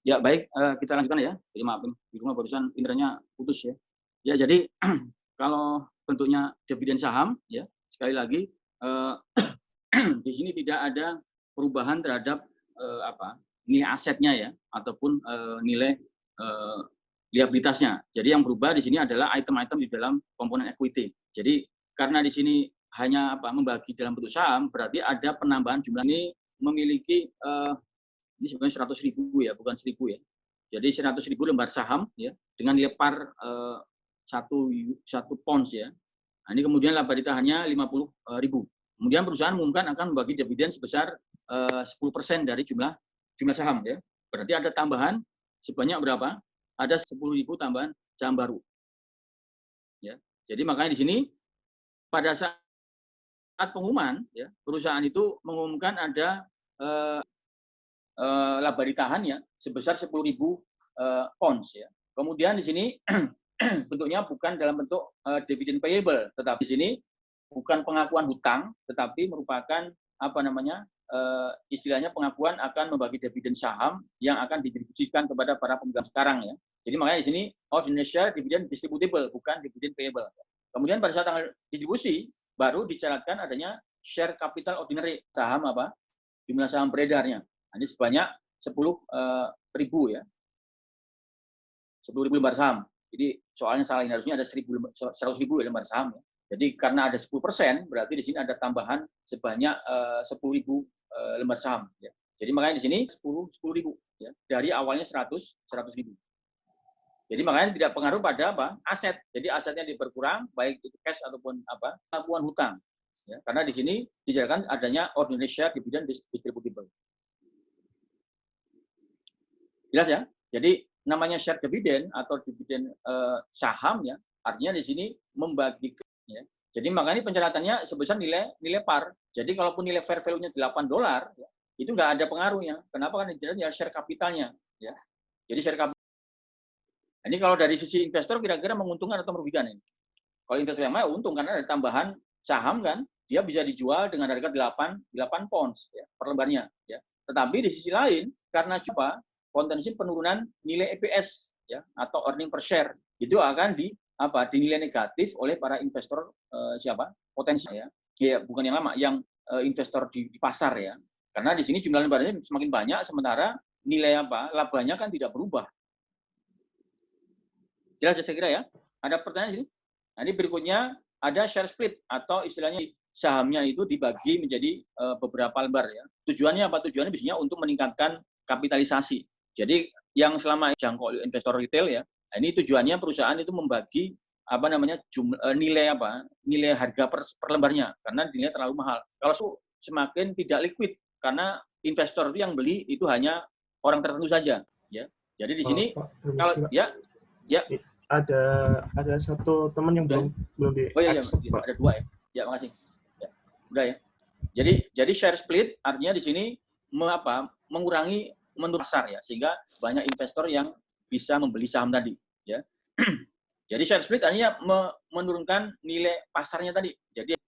Ya baik, kita lanjutkan ya. Jadi maaf, di rumah barusan internetnya putus ya. Ya jadi kalau bentuknya dividen saham ya, sekali lagi di sini tidak ada perubahan terhadap nilai asetnya ya, ataupun nilai liabilitasnya. Jadi yang berubah di sini adalah item-item di dalam komponen equity. Jadi karena di sini hanya membagi dalam bentuk saham, berarti ada penambahan jumlah ini memiliki ini sebenarnya 100.000 ya, bukan 1.000 ya. Jadi 100.000 lembar saham ya dengan nilai par 1 pounds ya. Nah, ini kemudian laba ditahannya 50.000. Kemudian perusahaan mengumumkan akan membagi dividen sebesar 10% dari jumlah saham ya. Berarti ada tambahan sebanyak berapa? Ada 10.000 tambahan saham baru. Ya. Jadi makanya di sini pada saat pengumuman ya, perusahaan itu mengumumkan ada laba ditahan ya sebesar 10.000 pounds ya. Kemudian di sini bentuknya bukan dalam bentuk dividen payable, tetapi di sini bukan pengakuan hutang, tetapi merupakan istilahnya pengakuan akan membagi dividen saham yang akan didistribusikan kepada para pemegang sekarang ya. Jadi makanya di sini ordinary share dividend distributable, bukan dividen payable. Kemudian pada saat tanggal distribusi baru dicatatkan adanya share capital ordinary, saham jumlah saham beredarnya. Ini sebanyak 10.000 ya. 10.000 lembar saham. Jadi soalnya salah, ini harusnya ada 100.000 lembar saham ya. Jadi karena ada 10%, berarti di sini ada tambahan sebanyak 10.000 lembar saham ya. Jadi makanya di sini 10.000 ya. Dari awalnya 100.000. Jadi makanya tidak pengaruh pada aset. Jadi asetnya diperkurang baik itu cash ataupun pengakuan hutang. Ya, karena di sini dijelaskan adanya ordinary share dividend distributable. Jelas ya? Jadi namanya share dividend atau dividen saham ya, artinya di sini membagi ya. Jadi makanya pencatatannya sebesar nilai par. Jadi kalaupun nilai fair value-nya $8 ya, itu nggak ada pengaruhnya. Kenapa? Kan ya share kapitalnya ya. Jadi share kapital. Ini kalau dari sisi investor kira-kira menguntungkan atau merugikan ini? Kalau investor yang mau untung karena ada tambahan saham kan, dia bisa dijual dengan harga 8 pounds ya, per lembarnya ya. Tetapi di sisi lain karena potensi penurunan nilai EPS ya atau earning per share itu akan dinilai negatif oleh para investor potensial ya bukan yang lama, yang investor di pasar ya, karena di sini jumlah lembarnya semakin banyak sementara nilai labanya kan tidak berubah. Jelas ya saya kira ya. Ada pertanyaan di sini? Nah, ini berikutnya ada share split atau istilahnya sahamnya itu dibagi menjadi beberapa lembar ya. Tujuannya apa? Tujuannya biasanya untuk meningkatkan kapitalisasi. Jadi yang selama jangkau investor retail ya, nah ini tujuannya perusahaan itu membagi nilai harga per lembarnya karena nilainya terlalu mahal. Kalau semakin tidak liquid karena investor itu yang beli itu hanya orang tertentu saja ya. Jadi di sini kalau ya ada satu teman yang belum di accept, ada 2 ya. Ya, makasih. Ya, udah ya. Jadi share split artinya di sini mengurangi menurut pasar ya, sehingga banyak investor yang bisa membeli saham tadi ya. Jadi share split artinya menurunkan nilai pasarnya tadi. Jadi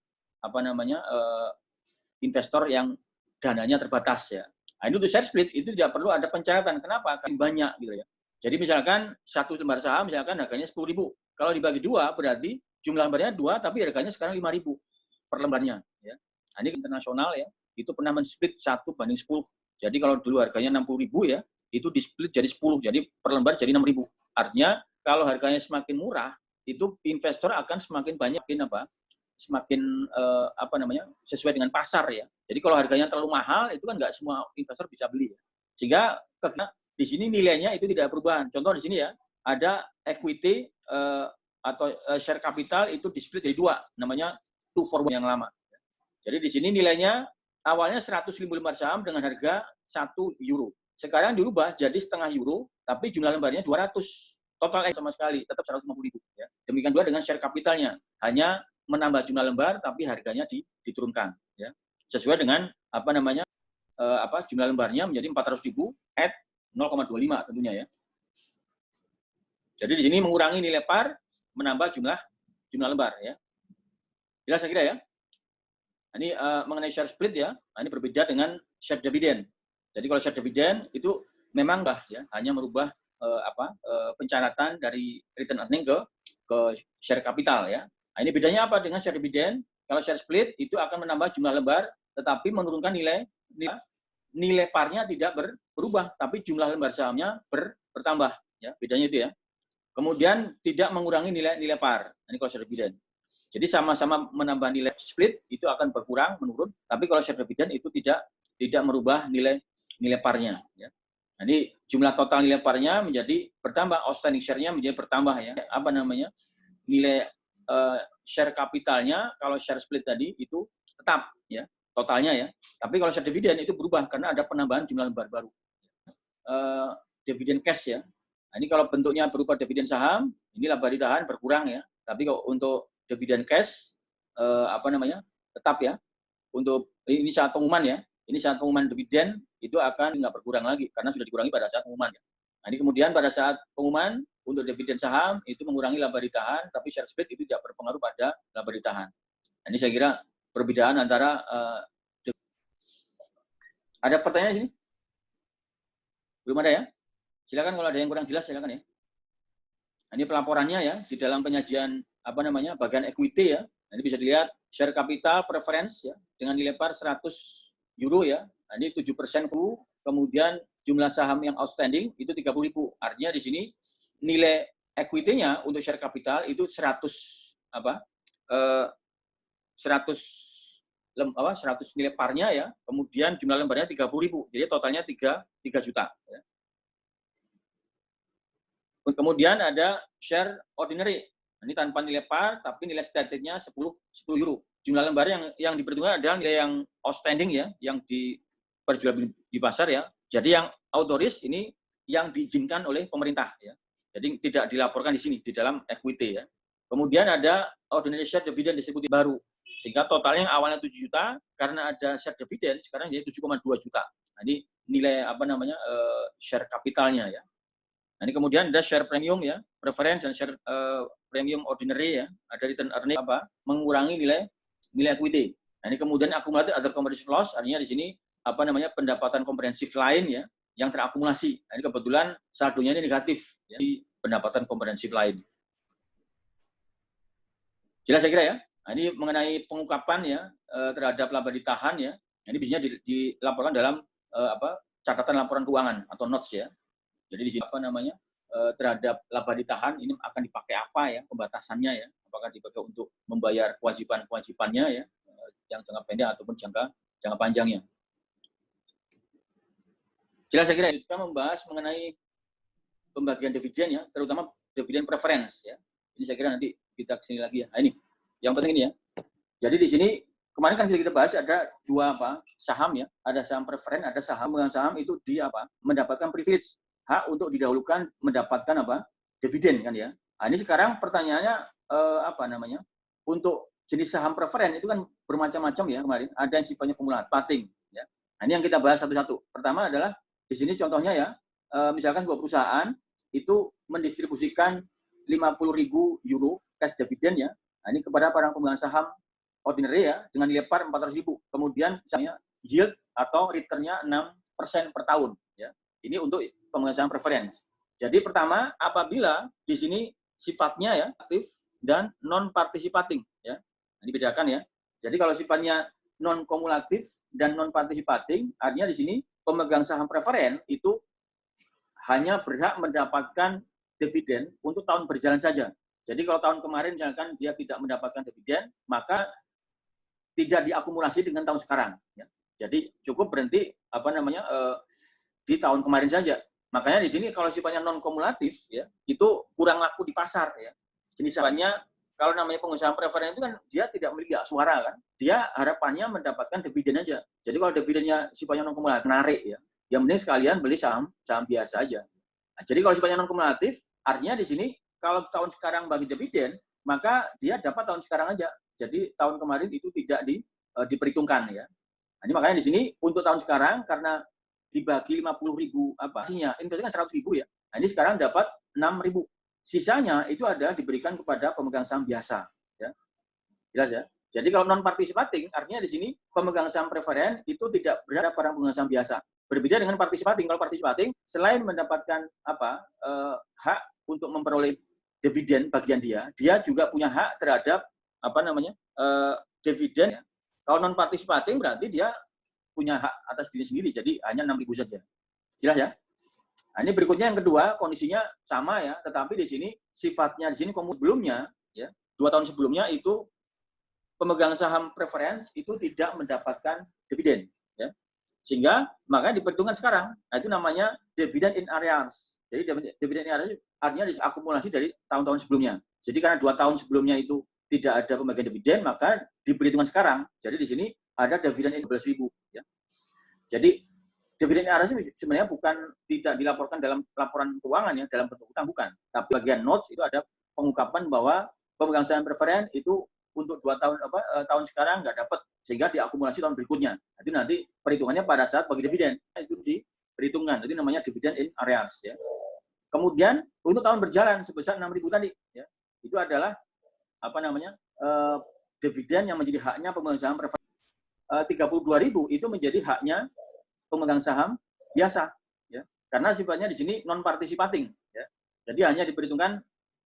investor yang dananya terbatas ya. Nah, itu share split itu tidak perlu ada pencatatan. Kenapa? Karena banyak gitu ya. Jadi misalkan satu lembar saham misalkan harganya 10.000. Kalau dibagi 2 berarti jumlah lembarnya 2 tapi harganya sekarang 5.000 per lembarnya ya. Nah, ini internasional ya. Itu pernah men-split 1:10. Jadi kalau dulu harganya 60.000 ya, itu di-split jadi 10. Jadi per lembar jadi 6.000. Artinya kalau harganya semakin murah, itu investor akan semakin banyak sesuai dengan pasar ya. Jadi kalau harganya terlalu mahal itu kan nggak semua investor bisa beli ya. Sehingga di sini nilainya itu tidak perubahan. Contoh di sini ya, ada equity atau share capital itu di-split jadi 2, namanya 2-for-1 yang lama. Jadi di sini nilainya awalnya 100.000 lembar saham dengan harga €1. Sekarang dirubah jadi setengah euro, tapi jumlah lembarnya 200. Total sama sekali tetap 150.000 ya. Demikian juga dengan share capitalnya, hanya menambah jumlah lembar tapi harganya diturunkan ya. Sesuai dengan jumlah lembarnya menjadi 400.000 at 0,25 tentunya ya. Jadi di sini mengurangi nilai par, menambah jumlah lembar ya. Jelas saya kira ya. Ini mengenai share split ya. Nah, ini berbeda dengan share dividend. Jadi kalau share dividend itu memang ya hanya merubah pencatatan dari return earning ke share capital ya. Nah, ini bedanya apa dengan share dividen? Kalau share split itu akan menambah jumlah lembar, tetapi menurunkan nilai parnya tidak berubah, tapi jumlah lembar sahamnya bertambah. Ya, bedanya itu ya. Kemudian tidak mengurangi nilai par. Ini kalau share dividen. Jadi sama-sama menambah nilai split itu akan berkurang, menurun. Tapi kalau share dividen itu tidak merubah nilai parnya. Ya. Jadi jumlah total nilai parnya menjadi bertambah, outstanding share-nya menjadi bertambah ya. Apa namanya? Nilai share kapitalnya kalau share split tadi itu tetap ya totalnya ya. Tapi kalau share dividen itu berubah karena ada penambahan jumlah lembar baru. Dividen cash ya. Nah, ini kalau bentuknya berupa dividen saham, ini laba ditahan berkurang ya. Tapi kalau untuk dividen cash tetap ya. Untuk ini saat pengumuman ya. Ini saat pengumuman dividen itu akan nggak berkurang lagi karena sudah dikurangi pada saat pengumuman ya. Nah, ini kemudian pada saat pengumuman untuk dividen saham itu mengurangi laba ditahan, tapi share split itu tidak berpengaruh pada laba ditahan. Nah, ini saya kira perbedaan antara ada pertanyaan di sini? Belum ada ya? Silakan kalau ada yang kurang jelas silakan ya. Nah, ini pelaporannya ya di dalam penyajian bagian equity ya. Nah, ini bisa dilihat share capital preference ya dengan nilai par 100 euro ya. Nah, ini 7% kemudian jumlah saham yang outstanding itu 30.000. Artinya di sini nilai equity-nya untuk share capital itu 100 nilai parnya ya. Kemudian jumlah lembarnya 30.000. Jadi totalnya 3 juta ya. Kemudian ada share ordinary. Ini tanpa nilai par tapi nilai static-nya 10 euro. Jumlah lembar yang diperhitungkan adalah nilai yang outstanding ya, yang diperjualbelikan di pasar ya. Jadi yang autoris ini yang diizinkan oleh pemerintah ya. Jadi tidak dilaporkan di sini di dalam equity ya. Kemudian ada ordinary share dividend distributif baru. Sehingga totalnya yang awalnya 7 juta karena ada share dividend sekarang jadi 7,2 juta. Nah, ini nilai share kapitalnya ya. Nah, ini kemudian ada share premium ya, preference dan share premium ordinary ya. Ada return earning mengurangi nilai equity. Nah, ini kemudian accumulated other comprehensive loss, artinya di sini pendapatan komprehensif lain ya yang terakumulasi. Nah, ini kebetulan saldonya ini negatif ya, di pendapatan komprehensif lain. Jelas saya kira ya. Nah, ini mengenai pengungkapan ya terhadap laba ditahan ya. Nah, ini biasanya dilaporkan dalam catatan laporan keuangan atau notes ya. Jadi di sini terhadap laba ditahan ini akan dipakai apa ya pembatasannya ya. Apakah dipakai untuk membayar kewajiban-kewajibannya ya yang jangka pendek ataupun jangka panjangnya. Jelas saya kira kita membahas mengenai pembagian dividen ya, terutama dividen preference ya. Ini saya kira nanti kita kesini lagi ya. Nah, ini yang penting ini ya. Jadi di sini kemarin kan kita bahas ada dua saham ya, ada saham preferen, ada saham saham itu mendapatkan privilege hak untuk didahulukan mendapatkan dividen kan ya. Nah, ini sekarang pertanyaannya untuk jenis saham preferen itu kan bermacam-macam ya kemarin. Ada yang sifatnya kumulatif ya. Nah, ini yang kita bahas satu-satu. Pertama adalah di sini contohnya ya, misalkan sebuah perusahaan itu mendistribusikan 50.000 euro cash dividen ya. Nah, ini kepada para pemegang saham ordinary ya dengan nilai par 400.000. Kemudian misalnya yield atau return-nya 6% per tahun ya. Ini untuk pemegang saham preference. Jadi pertama apabila di sini sifatnya ya aktif dan non participating ya. Ini bedakan ya. Jadi kalau sifatnya non kumulatif dan non participating artinya di sini pemegang saham preferen itu hanya berhak mendapatkan dividen untuk tahun berjalan saja. Jadi kalau tahun kemarin misalkan dia tidak mendapatkan dividen, maka tidak diakumulasi dengan tahun sekarang. Ya. Jadi cukup berhenti di tahun kemarin saja. Makanya di sini kalau sifatnya non kumulatif, ya itu kurang laku di pasar. Ya. Jenis sifatnya kalau namanya pengusaha preferen itu kan dia tidak memiliki hak suara kan. Dia harapannya mendapatkan dividen aja. Jadi kalau dividennya sifatnya non kumulatif, menarik ya. Yang penting sekalian beli saham biasa aja. Nah, jadi kalau sifatnya non kumulatif, artinya di sini kalau tahun sekarang bagi dividen, maka dia dapat tahun sekarang aja. Jadi tahun kemarin itu tidak diperhitungkan ya. Nah, ini makanya di sini untuk tahun sekarang karena dibagi 50.000 hasilnya, investasinya 100.000 ya. Nah, ini sekarang dapat 6.000. Sisanya itu ada diberikan kepada pemegang saham biasa ya. Jelas ya. Jadi kalau non participating artinya di sini pemegang saham preferen itu tidak berada pada pemegang saham biasa. Berbeda dengan participating. Kalau participating selain mendapatkan hak untuk memperoleh dividen bagian dia juga punya hak terhadap dividen. Kalau non participating berarti dia punya hak atas diri sendiri, jadi hanya 6.000 saja. Jelas ya? Nah, ini berikutnya yang kedua, kondisinya sama ya, tetapi di sini sifatnya di sini sebelumnya ya, 2 tahun sebelumnya itu pemegang saham preference itu tidak mendapatkan dividen ya. Sehingga makanya diperhitungkan sekarang. Nah, itu namanya dividend in arrears. Jadi dividend in arrears artinya diakumulasi dari tahun-tahun sebelumnya. Jadi karena 2 tahun sebelumnya itu tidak ada pembagian dividen, maka diperhitungkan sekarang. Jadi di sini ada dividen in 12.000 ya. Jadi dividen in arrears sebenarnya bukan tidak dilaporkan dalam laporan keuangan ya, dalam bentuk utang bukan. Tapi bagian notes itu ada pengungkapan bahwa pemegang saham preference itu untuk 2 tahun tahun sekarang nggak dapat, sehingga diakumulasi tahun berikutnya. Nanti perhitungannya pada saat bagi dividen itu diperhitungkan. Itu namanya dividen in arrears ya. Kemudian untuk tahun berjalan sebesar 6.000 tadi ya. Itu adalah dividen yang menjadi haknya pemegang saham preference. 32.000 itu menjadi haknya pemegang saham biasa ya. Karena sifatnya di sini non participating ya. Jadi hanya diperhitungkan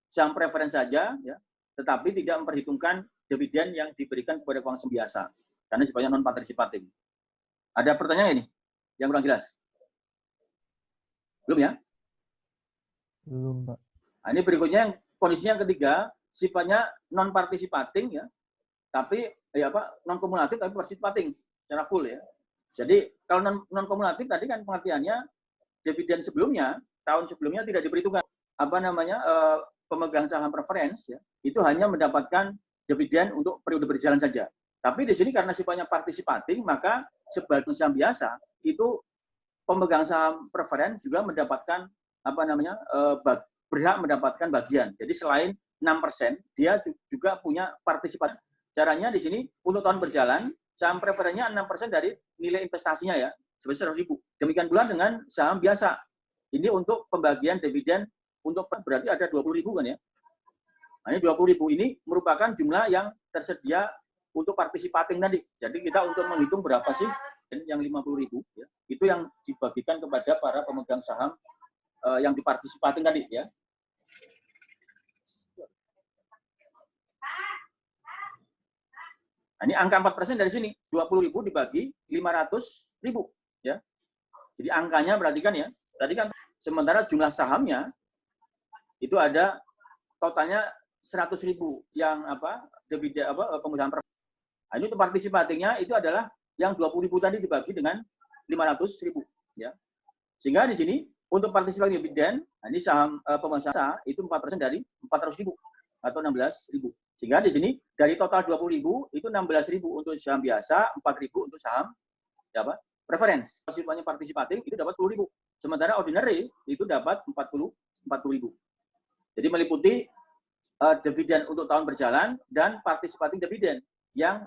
saham preference saja ya, tetapi tidak memperhitungkan dividen yang diberikan kepada pemegang saham biasa karena sifatnya non participating. Ada pertanyaan ini yang kurang jelas? Belum ya? Belum, Pak. Nah, ini berikutnya yang kondisinya yang ketiga, sifatnya non participating ya, tapi non kumulatif tapi participating secara full ya. Jadi kalau non kumulatif tadi kan pengertiannya dividen sebelumnya, tahun sebelumnya tidak diperhitungkan pemegang saham preference ya, itu hanya mendapatkan dividen untuk periode berjalan saja. Tapi di sini karena sifatnya participating, maka sebagai saham biasa itu pemegang saham preference juga mendapatkan berhak mendapatkan bagian. Jadi selain 6%, dia juga punya partisipan. Caranya di sini untuk tahun berjalan, saham preferensinya 6% dari nilai investasinya ya, sebesar 100.000. Demikian pula dengan saham biasa. Ini untuk pembagian dividen untuk berarti ada 20.000 kan ya. Nah, ini 20.000 ini merupakan jumlah yang tersedia untuk participating tadi. Jadi kita untuk menghitung berapa sih yang 50.000 ya. Itu yang dibagikan kepada para pemegang saham yang dipartisipating tadi ya. Nah, ini angka 4% dari sini, 20.000 dibagi 500.000 ya. Jadi angkanya berarti kan ya, tadi kan sementara jumlah sahamnya itu ada totalnya 100.000 yang dividen pemegang preferensi. Nah, ini untuk partisipatingnya itu adalah yang 20.000 tadi dibagi dengan 500.000 ya. Sehingga di sini untuk partisipating dividen, nah ini saham pemegang saham itu 4% dari 400.000 atau 16.000. Sehingga di sini dari total 20.000 itu 16.000 untuk saham biasa, 4.000 untuk saham preference. Sifatnya partisipating itu dapat 10.000. Sementara ordinary itu dapat 40.000. Jadi meliputi dividen untuk tahun berjalan dan participating dividen yang